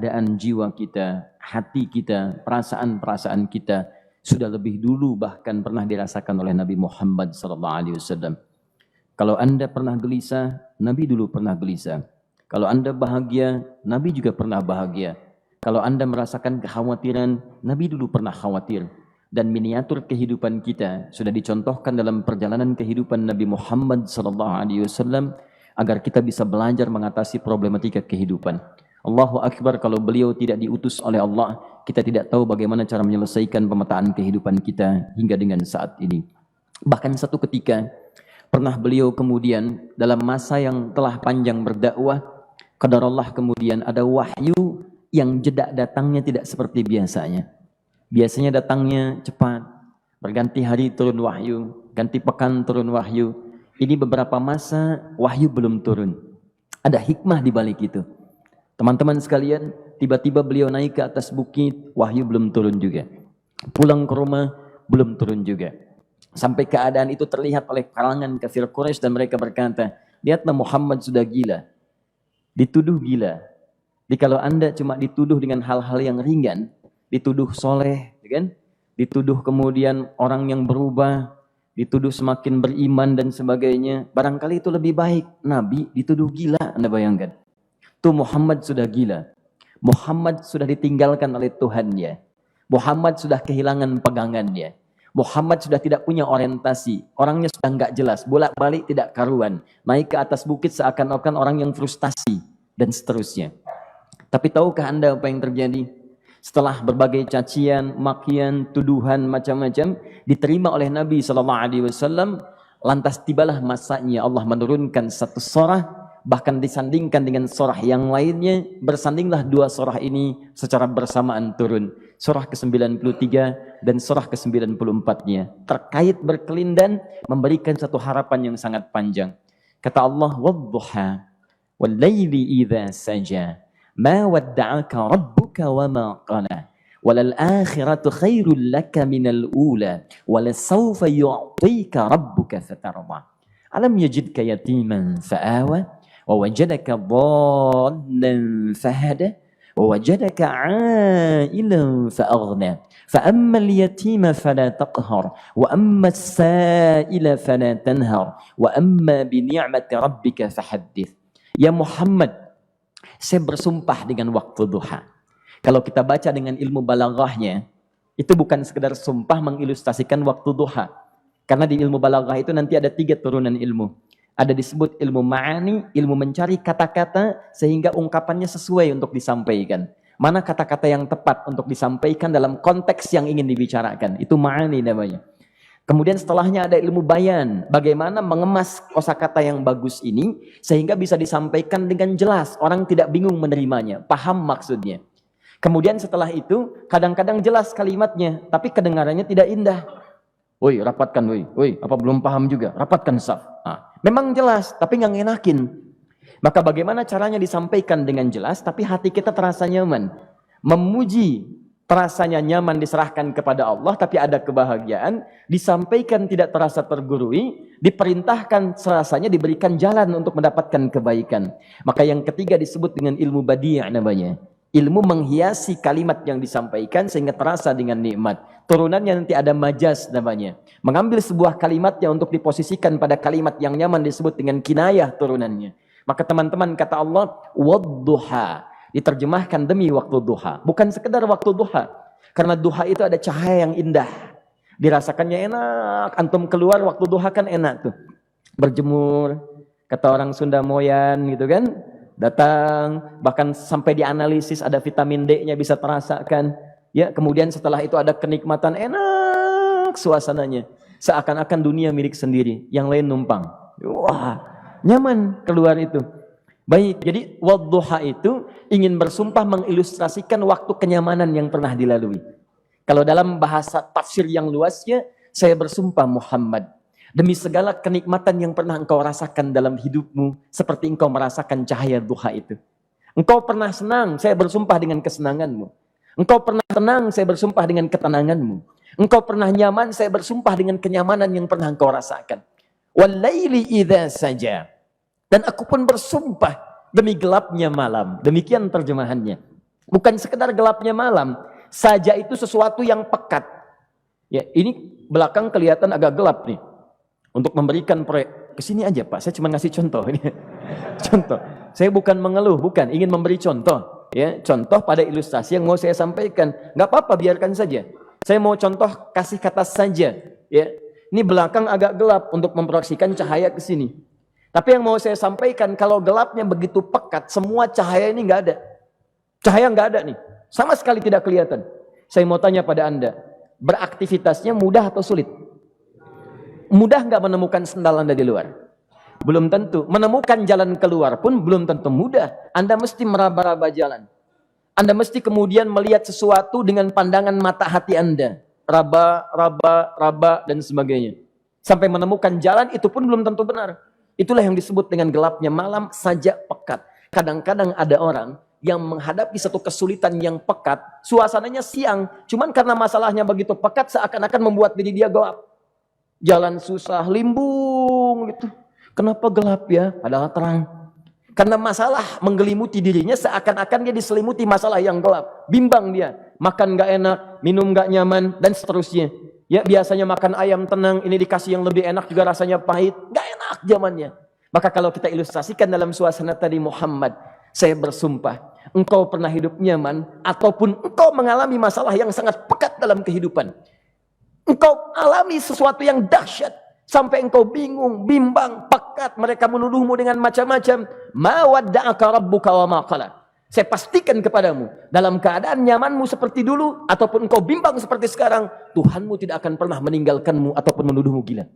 keadaan jiwa kita, hati kita, perasaan-perasaan kita sudah lebih dulu bahkan pernah dirasakan oleh Nabi Muhammad SAW. Kalau Anda pernah gelisah, Nabi dulu pernah gelisah. Kalau Anda bahagia, Nabi juga pernah bahagia. Kalau Anda merasakan kekhawatiran, Nabi dulu pernah khawatir. Dan miniatur kehidupan kita sudah dicontohkan dalam perjalanan kehidupan Nabi Muhammad SAW agar kita bisa belajar mengatasi problematika kehidupan. Allahu Akbar, kalau beliau tidak diutus oleh Allah, kita tidak tahu bagaimana cara menyelesaikan pemetaan kehidupan kita hingga dengan saat ini. Bahkan satu ketika, pernah beliau kemudian dalam masa yang telah panjang berdakwah, qadarullah kemudian ada wahyu yang jeda datangnya tidak seperti biasanya. Biasanya datangnya cepat, berganti hari turun wahyu, ganti pekan turun wahyu. Ini beberapa masa wahyu belum turun. Ada hikmah di balik itu. Teman-teman sekalian, tiba-tiba beliau naik ke atas bukit, wahyu belum turun juga. Pulang ke rumah, belum turun juga. Sampai keadaan itu terlihat oleh kalangan kafir Quraisy dan mereka berkata, lihatlah Muhammad sudah gila. Dituduh gila. Jadi kalau Anda cuma dituduh dengan hal-hal yang ringan, dituduh soleh, kan? Dituduh kemudian orang yang berubah, dituduh semakin beriman dan sebagainya, barangkali itu lebih baik. Nabi dituduh gila, Anda bayangkan. Tuh Muhammad sudah gila. Muhammad sudah ditinggalkan oleh Tuhannya. Muhammad sudah kehilangan pegangannya. Muhammad sudah tidak punya orientasi. Orangnya sudah nggak jelas. Bolak-balik tidak karuan. Naik ke atas bukit seakan-akan orang yang frustasi. Dan seterusnya. Tapi tahukah Anda apa yang terjadi? Setelah berbagai cacian, makian, tuduhan macam-macam diterima oleh Nabi SAW, lantas tibalah masanya Allah menurunkan satu surah, bahkan disandingkan dengan surah yang lainnya, bersandinglah dua surah ini secara bersamaan turun. Surah ke-93 dan surah ke-94-nya. Terkait berkelindan, memberikan satu harapan yang sangat panjang. Kata Allah, وَالضُّحَى وَاللَّيْلِ إِذَا سَجَى مَا وَدَّعَكَ رَبُّكَ وَمَا قَلَى وَلَلْآخِرَةُ خَيْرٌ لَكَ مِنَ الْأُولَى وَلَسَوْفَ يُعْطِيكَ رَبُّكَ فَتَرْضَى أَلَمْ يَجِدْكَ يَتِيمًا فَآوَى وَوَجَدَكَ ضَالًّا فَهَدَى وَوَجَدَكَ عَائِلًا فَأَغْنَى فَأَمَّا الْيَتِيمَ فَلَا تَقْهَرْ وَأَمَّا السَّائِلَ فَلَا تَنْهَرْ وَأَمَّا بِنِعْمَةِ رَبِّكَ فَحَدِّثْ. Ya Muhammad, saya bersumpah dengan waktu duha. Kalau kita baca dengan ilmu balaghahnya, itu bukan sekedar sumpah mengilustrasikan waktu duha. Karena di ilmu balaghah itu nanti ada 3 turunan ilmu. Ada disebut ilmu ma'ani, ilmu mencari kata-kata sehingga ungkapannya sesuai untuk disampaikan. Mana kata-kata yang tepat untuk disampaikan dalam konteks yang ingin dibicarakan. Itu ma'ani namanya. Kemudian setelahnya ada ilmu bayan. Bagaimana mengemas kosakata yang bagus ini sehingga bisa disampaikan dengan jelas. Orang tidak bingung menerimanya, paham maksudnya. Kemudian setelah itu kadang-kadang jelas kalimatnya, tapi kedengarannya tidak indah. Woi, rapatkan, woi, apa belum paham juga? Rapatkan saf. Nah, memang jelas, tapi nggak ngenakin. Maka bagaimana caranya disampaikan dengan jelas, tapi hati kita terasa nyaman. Memuji terasanya nyaman diserahkan kepada Allah, tapi ada kebahagiaan, disampaikan tidak terasa tergurui, diperintahkan serasanya diberikan jalan untuk mendapatkan kebaikan. Maka yang ketiga disebut dengan ilmu badi' namanya. Ilmu menghiasi kalimat yang disampaikan sehingga terasa dengan nikmat. Turunannya nanti ada majaz namanya. Mengambil sebuah kalimatnya untuk diposisikan pada kalimat yang nyaman disebut dengan kinayah turunannya. Maka teman-teman kata Allah, wadduha. Diterjemahkan demi waktu duha. Bukan sekedar waktu duha. Karena duha itu ada cahaya yang indah. Dirasakannya enak. Antum keluar waktu duha kan enak tuh. Berjemur. Kata orang Sunda Moyan gitu kan. Datang. Bahkan sampai dianalisis ada vitamin D-nya bisa terasakan. Ya, kemudian setelah itu ada kenikmatan enak suasananya. Seakan-akan dunia milik sendiri. Yang lain numpang. Wah, nyaman keluar itu. Baik, jadi wadduha itu ingin bersumpah mengilustrasikan waktu kenyamanan yang pernah dilalui. Kalau dalam bahasa tafsir yang luasnya, saya bersumpah Muhammad, demi segala kenikmatan yang pernah engkau rasakan dalam hidupmu, seperti engkau merasakan cahaya duha itu. Engkau pernah senang, saya bersumpah dengan kesenanganmu. Engkau pernah tenang, saya bersumpah dengan ketenanganmu. Engkau pernah nyaman, saya bersumpah dengan kenyamanan yang pernah engkau rasakan. Wal-laili idza saja. Dan aku pun bersumpah demi gelapnya malam. Demikian terjemahannya. Bukan sekedar gelapnya malam. Saja itu sesuatu yang pekat. Ya, ini belakang kelihatan agak gelap nih. Untuk memberikan proyek. Kesini aja Pak, saya cuma ngasih contoh. Ini contoh. Saya bukan mengeluh, bukan. Ingin memberi contoh. Ya, contoh pada ilustrasi yang mau saya sampaikan. Nggak apa-apa, biarkan saja. Saya mau contoh kasih kata saja. Ya, ini belakang agak gelap untuk memproyeksikan cahaya ke sini. Tapi yang mau saya sampaikan, kalau gelapnya begitu pekat, semua cahaya ini nggak ada. Cahaya nggak ada nih. Sama sekali tidak kelihatan. Saya mau tanya pada Anda, beraktivitasnya mudah atau sulit? Mudah nggak menemukan sendal Anda di luar? Belum tentu. Menemukan jalan keluar pun belum tentu mudah. Anda mesti meraba-raba jalan. Anda mesti kemudian melihat sesuatu dengan pandangan mata hati Anda. Raba, dan sebagainya. Sampai menemukan jalan itu pun belum tentu benar. Itulah yang disebut dengan gelapnya malam saja pekat. Kadang-kadang ada orang yang menghadapi satu kesulitan yang pekat, suasananya siang, cuman karena masalahnya begitu pekat seakan-akan membuat diri dia gelap. Jalan susah, limbung gitu. Kenapa gelap ya? Padahal terang. Karena masalah menggelimuti dirinya seakan-akan dia diselimuti masalah yang gelap. Bimbang dia. Makan gak enak, minum gak nyaman, dan seterusnya. Ya, biasanya makan ayam tenang, ini dikasih yang lebih enak juga rasanya pahit. Gak enak zamannya. Maka kalau kita ilustrasikan dalam suasana tadi Muhammad, saya bersumpah, engkau pernah hidup nyaman, ataupun engkau mengalami masalah yang sangat pekat dalam kehidupan. Engkau alami sesuatu yang dahsyat, sampai engkau bingung, bimbang, pekat, mereka menuduhmu dengan macam-macam. Ma wadda'aka rabbuka wa ma qala. Saya pastikan kepadamu, dalam keadaan nyamanmu seperti dulu, ataupun engkau bimbang seperti sekarang, Tuhanmu tidak akan pernah meninggalkanmu ataupun menuduhmu gila.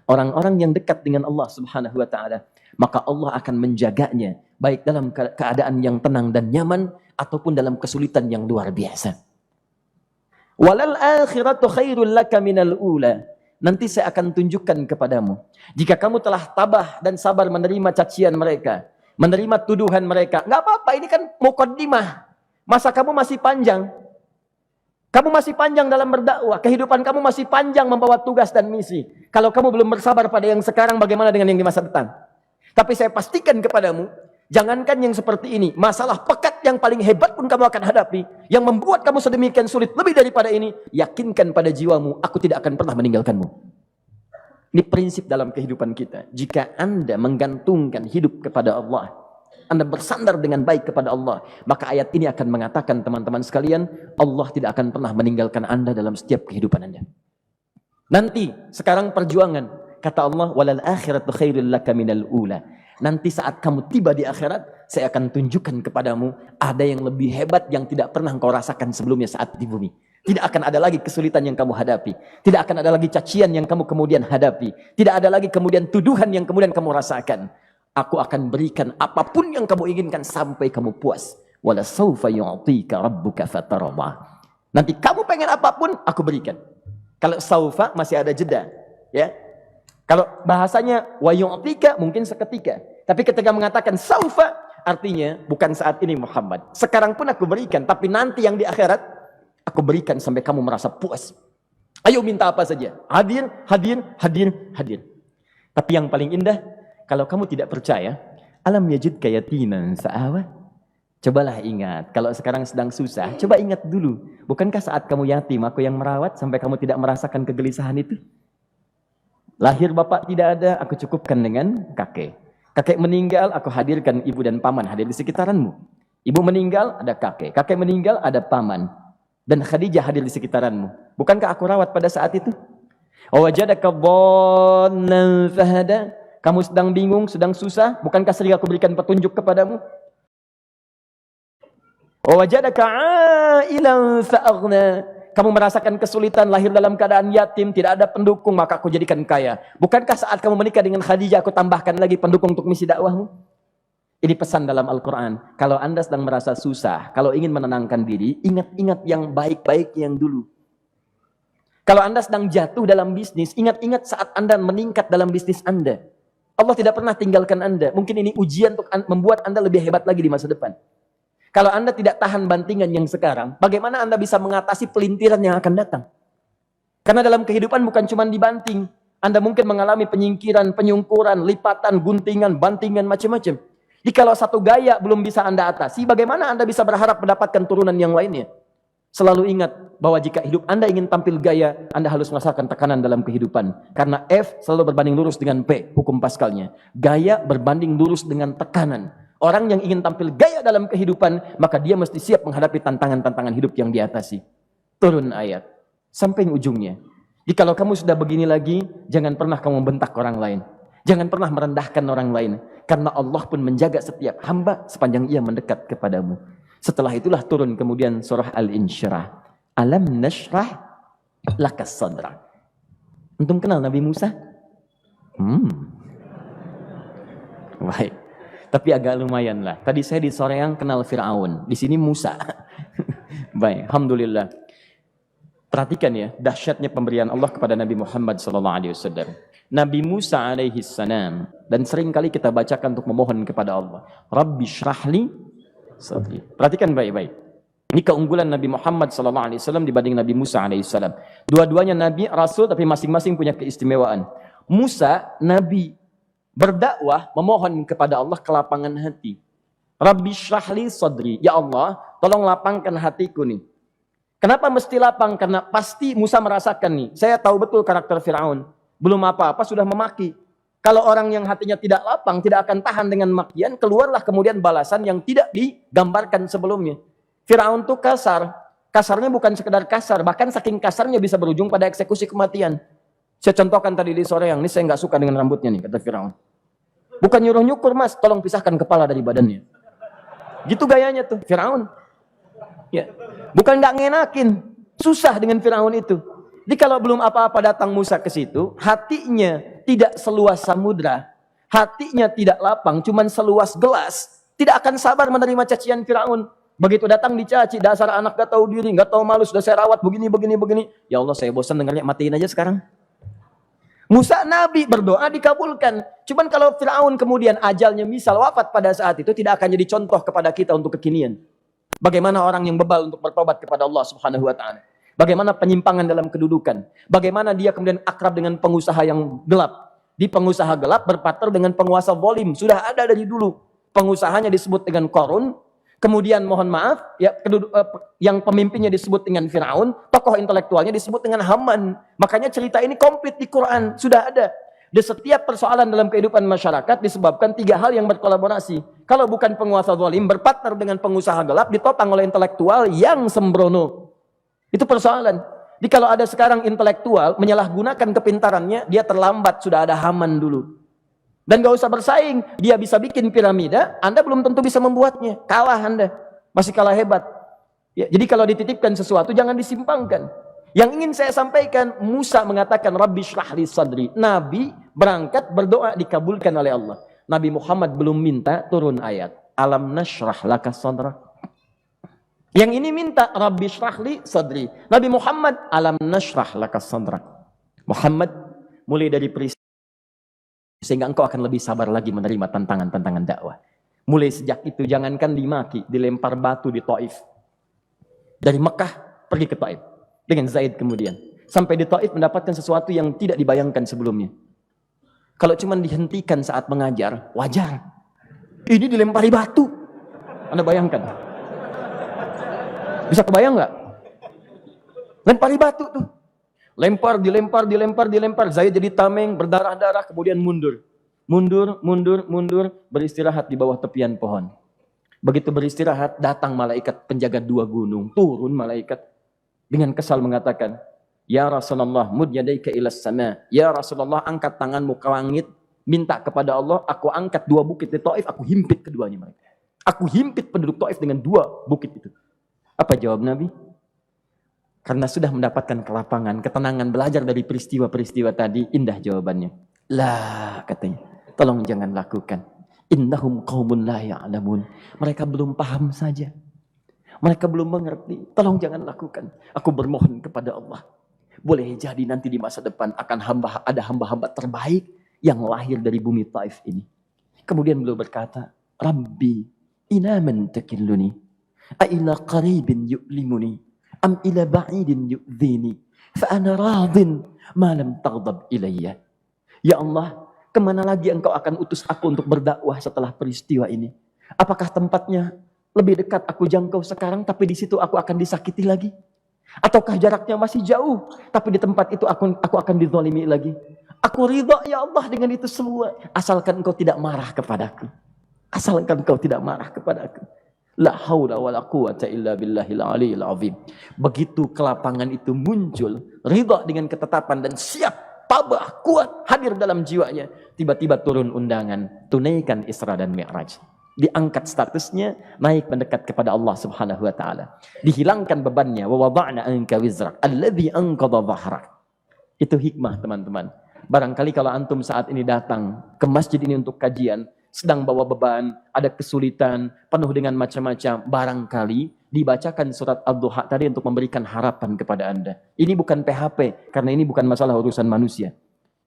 Orang-orang yang dekat dengan Allah Subhanahu wa ta'ala, maka Allah akan menjaganya, baik dalam keadaan yang tenang dan nyaman, ataupun dalam kesulitan yang luar biasa. Walal akhiratu khairul laka minal ula. Nanti saya akan tunjukkan kepadamu, jika kamu telah tabah dan sabar menerima cacian mereka, menerima tuduhan mereka, nggak apa-apa, ini kan muqaddimah. Masa kamu masih panjang. Kamu masih panjang dalam berdakwah, kehidupan kamu masih panjang membawa tugas dan misi. Kalau kamu belum bersabar pada yang sekarang, bagaimana dengan yang di masa depan? Tapi saya pastikan kepadamu, jangankan yang seperti ini, masalah pekat yang paling hebat pun kamu akan hadapi, yang membuat kamu sedemikian sulit lebih daripada ini, yakinkan pada jiwamu, aku tidak akan pernah meninggalkanmu. Ini prinsip dalam kehidupan kita. Jika Anda menggantungkan hidup kepada Allah, Anda bersandar dengan baik kepada Allah, maka ayat ini akan mengatakan, teman-teman sekalian, Allah tidak akan pernah meninggalkan Anda dalam setiap kehidupan Anda. Nanti, sekarang perjuangan, kata Allah, walal akhiratu khairul laka minal ula. Nanti saat kamu tiba di akhirat, saya akan tunjukkan kepadamu, ada yang lebih hebat yang tidak pernah engkau rasakan sebelumnya saat di bumi. Tidak akan ada lagi kesulitan yang kamu hadapi. Tidak akan ada lagi cacian yang kamu kemudian hadapi. Tidak ada lagi kemudian tuduhan yang kemudian kamu rasakan. Aku akan berikan apapun yang kamu inginkan sampai kamu puas. Wala sawfa yu'tika rabbuka fatarda. Nanti kamu pengen apapun, aku berikan. Kalau saufa masih ada jeda, ya. Kalau bahasanya wa yu'tika mungkin seketika. Tapi ketika mengatakan saufa, artinya bukan saat ini Muhammad. Sekarang pun aku berikan, tapi nanti yang di akhirat aku berikan sampai kamu merasa puas. Ayo minta apa saja. Hadir, hadir, hadir, hadir. Tapi yang paling indah, kalau kamu tidak percaya, alam yajidka yatiman sa'awa. Cobalah ingat, kalau sekarang sedang susah, coba ingat dulu. Bukankah saat kamu yatim, aku yang merawat sampai kamu tidak merasakan kegelisahan itu? Lahir bapak tidak ada, aku cukupkan dengan kakek. Kakek meninggal, aku hadirkan ibu dan paman hadir di sekitaranmu. Ibu meninggal, ada kakek. Kakek meninggal, ada paman. Dan Khadijah hadir di sekitaranmu. Bukankah aku rawat pada saat itu? Wajadaka dhallan fahada. Kamu sedang bingung, sedang susah, bukankah sering aku berikan petunjuk kepadamu? Wajadaka ailan fa'aghna. Kamu merasakan kesulitan, lahir dalam keadaan yatim, tidak ada pendukung, maka aku jadikan kaya. Bukankah saat kamu menikah dengan Khadijah, aku tambahkan lagi pendukung untuk misi dakwahmu? Ini pesan dalam Al-Quran. Kalau Anda sedang merasa susah, kalau ingin menenangkan diri, ingat-ingat yang baik-baik yang dulu. Kalau Anda sedang jatuh dalam bisnis, ingat-ingat saat Anda meningkat dalam bisnis Anda. Allah tidak pernah tinggalkan Anda. Mungkin ini ujian untuk membuat Anda lebih hebat lagi di masa depan. Kalau Anda tidak tahan bantingan yang sekarang, bagaimana Anda bisa mengatasi pelintiran yang akan datang? Karena dalam kehidupan bukan cuma dibanting. Anda mungkin mengalami penyingkiran, penyungkuran, lipatan, guntingan, bantingan, macam-macam. Jikalau satu gaya belum bisa Anda atasi, bagaimana Anda bisa berharap mendapatkan turunan yang lainnya? Selalu ingat bahwa jika hidup Anda ingin tampil gaya, Anda harus merasakan tekanan dalam kehidupan. Karena F selalu berbanding lurus dengan P, hukum Pascalnya. Gaya berbanding lurus dengan tekanan. Orang yang ingin tampil gaya dalam kehidupan, maka dia mesti siap menghadapi tantangan-tantangan hidup yang diatasi. Turun ayat. Sampai ujungnya. Jikalau kamu sudah begini lagi, jangan pernah kamu membentak orang lain. Jangan pernah merendahkan orang lain. Karena Allah pun menjaga setiap hamba sepanjang ia mendekat kepadamu. Setelah itulah turun kemudian surah Al-Insyirah. Alam nashrah lakas sadra. Antum kenal Nabi Musa? Baik. Tapi agak lumayan lah. Tadi saya di Soreang kenal Fir'aun. Di sini Musa. Baik, alhamdulillah. Perhatikan ya, dahsyatnya pemberian Allah kepada Nabi Muhammad SAW. Nabi Musa alaihi salam, dan sering kali kita bacakan untuk memohon kepada Allah. Rabbi syrahli sadri. Perhatikan baik-baik. Ini keunggulan Nabi Muhammad SAW dibanding Nabi Musa alaihissalam. Dua-duanya Nabi, Rasul, tapi masing-masing punya keistimewaan. Musa, Nabi, berdakwah, memohon kepada Allah kelapangan hati. Rabbi syrahli sadri. Ya Allah, tolong lapangkan hatiku nih. Kenapa mesti lapang? Karena pasti Musa merasakan nih. Saya tahu betul karakter Fir'aun. Belum apa-apa sudah memaki. Kalau orang yang hatinya tidak lapang, tidak akan tahan dengan makian, keluarlah kemudian balasan yang tidak digambarkan sebelumnya. Fir'aun itu kasar. Kasarnya bukan sekedar kasar, bahkan saking kasarnya bisa berujung pada eksekusi kematian. Saya contohkan tadi di sore yang ini, saya nggak suka dengan rambutnya nih, kata Fir'aun. Bukan nyuruh nyukur mas, tolong pisahkan kepala dari badannya. Gitu gayanya tuh, Fir'aun. Ya. Bukan nggak ngenakin, susah dengan Fir'aun itu. Jadi kalau belum apa-apa datang Musa ke situ, hatinya tidak seluas samudra, hatinya tidak lapang, cuman seluas gelas, tidak akan sabar menerima cacian Fir'aun. Begitu datang dicaci, dasar anak gak tahu diri, gak tahu malu, sudah saya rawat begini. Ya Allah, saya bosan dengarnya, matiin aja sekarang. Musa Nabi berdoa dikabulkan. Cuman kalau Fir'aun kemudian ajalnya misal wafat pada saat itu, tidak akan jadi contoh kepada kita untuk kekinian. Bagaimana orang yang bebal untuk bertobat kepada Allah Subhanahu wa Ta'ala. Bagaimana penyimpangan dalam kedudukan. Bagaimana dia kemudian akrab dengan pengusaha yang gelap. Di pengusaha gelap berpartner dengan penguasa zalim. Sudah ada dari dulu. Pengusahanya disebut dengan Qarun. Kemudian mohon maaf, ya, yang pemimpinnya disebut dengan Fir'aun. Tokoh intelektualnya disebut dengan Haman. Makanya cerita ini komplit di Quran. Sudah ada. Di setiap persoalan dalam kehidupan masyarakat disebabkan tiga hal yang berkolaborasi. Kalau bukan penguasa zalim, berpartner dengan pengusaha gelap, ditopang oleh intelektual yang sembrono. Itu persoalan. Jadi kalau ada sekarang intelektual menyalahgunakan kepintarannya, dia terlambat, sudah ada Haman dulu. Dan gak usah bersaing, dia bisa bikin piramida, Anda belum tentu bisa membuatnya. Kalah Anda, masih kalah hebat. Ya, jadi kalau dititipkan sesuatu, jangan disimpangkan. Yang ingin saya sampaikan, Musa mengatakan, Rabbi syrahli sadri. Nabi berangkat berdoa dikabulkan oleh Allah. Nabi Muhammad belum minta turun ayat. Alam nashrah laka sadrak. Yang ini minta Rabbi syrahli sadri. Nabi Muhammad alam nashrah laka sadrak. Muhammad mulai dari peristiwa sehingga engkau akan lebih sabar lagi menerima tantangan-tantangan dakwah. Mulai sejak itu jangankan dimaki, dilempar batu di Taif. Dari Mekah pergi ke Taif dengan Zaid kemudian. Sampai di Taif mendapatkan sesuatu yang tidak dibayangkan sebelumnya. Kalau cuma dihentikan saat mengajar, wajar. Ini dilempari batu. Anda bayangkan? Bisa kebayang nggak? Lempari batu tuh. Lempar, dilempar. Zaid jadi tameng, berdarah-darah, kemudian mundur. Mundur, beristirahat di bawah tepian pohon. Begitu beristirahat, datang malaikat penjaga dua gunung. Turun malaikat dengan kesal mengatakan, Ya Rasulullah, mud yadaika ilas sama. Ya Rasulullah, angkat tanganmu ke langit. Minta kepada Allah, aku angkat dua bukit di Taif, aku himpit keduanya mereka. Aku himpit penduduk Taif dengan dua bukit itu. Apa jawab Nabi? Karena sudah mendapatkan kelapangan, ketenangan, belajar dari peristiwa-peristiwa tadi, indah jawabannya. Lah, katanya, tolong jangan lakukan. Innahum qaumun la ya'lamun. Mereka belum paham saja. Mereka belum mengerti. Tolong jangan lakukan. Aku bermohon kepada Allah. Boleh jadi nanti di masa depan akan ada hamba-hamba terbaik yang lahir dari bumi Taif ini. Kemudian beliau berkata, Rabbi, ina man takilluni. A'ila qaribin yu'limuni am ila ba'idin yu'dhini fa ana radin ma lam taghdab ilayya. Ya Allah, Kemana lagi engkau akan utus aku untuk berdakwah setelah peristiwa ini? Apakah tempatnya lebih dekat aku jangkau sekarang, tapi di situ aku akan disakiti lagi? Ataukah jaraknya masih jauh, tapi di tempat itu aku akan dizalimi lagi? Aku ridha ya Allah dengan itu semua, asalkan engkau tidak marah kepadaku. Asalkan engkau tidak marah kepadaku. La haula wala quwata illa billahil aliyil azim. Begitu kelapangan itu muncul, ridha dengan ketetapan dan siap, tabah, kuat, hadir dalam jiwanya. Tiba-tiba turun undangan, tunaikan Isra dan Mi'raj. Diangkat statusnya, naik mendekat kepada Allah Subhanahu wa taala. Dihilangkan bebannya, wa wada'na anka wizrak alladzi anqadha dhahrak. Itu hikmah, teman-teman. Barangkali kalau antum saat ini datang ke masjid ini untuk kajian, sedang bawa beban, ada kesulitan, penuh dengan macam-macam, barangkali dibacakan surat Ad-Duha tadi untuk memberikan harapan kepada Anda. Ini bukan PHP, karena ini bukan masalah urusan manusia.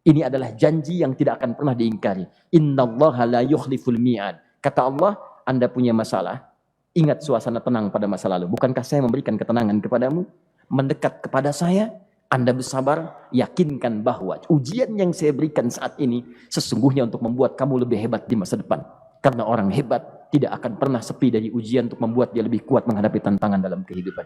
Ini adalah janji yang tidak akan pernah diingkari. Innallaha la yukhliful mi'ad. Kata Allah, Anda punya masalah, ingat suasana tenang pada masa lalu. Bukankah saya memberikan ketenangan kepadamu? Mendekat kepada saya, Anda bersabar, yakinkan bahwa ujian yang saya berikan saat ini sesungguhnya untuk membuat kamu lebih hebat di masa depan. Karena orang hebat tidak akan pernah sepi dari ujian untuk membuat dia lebih kuat menghadapi tantangan dalam kehidupan.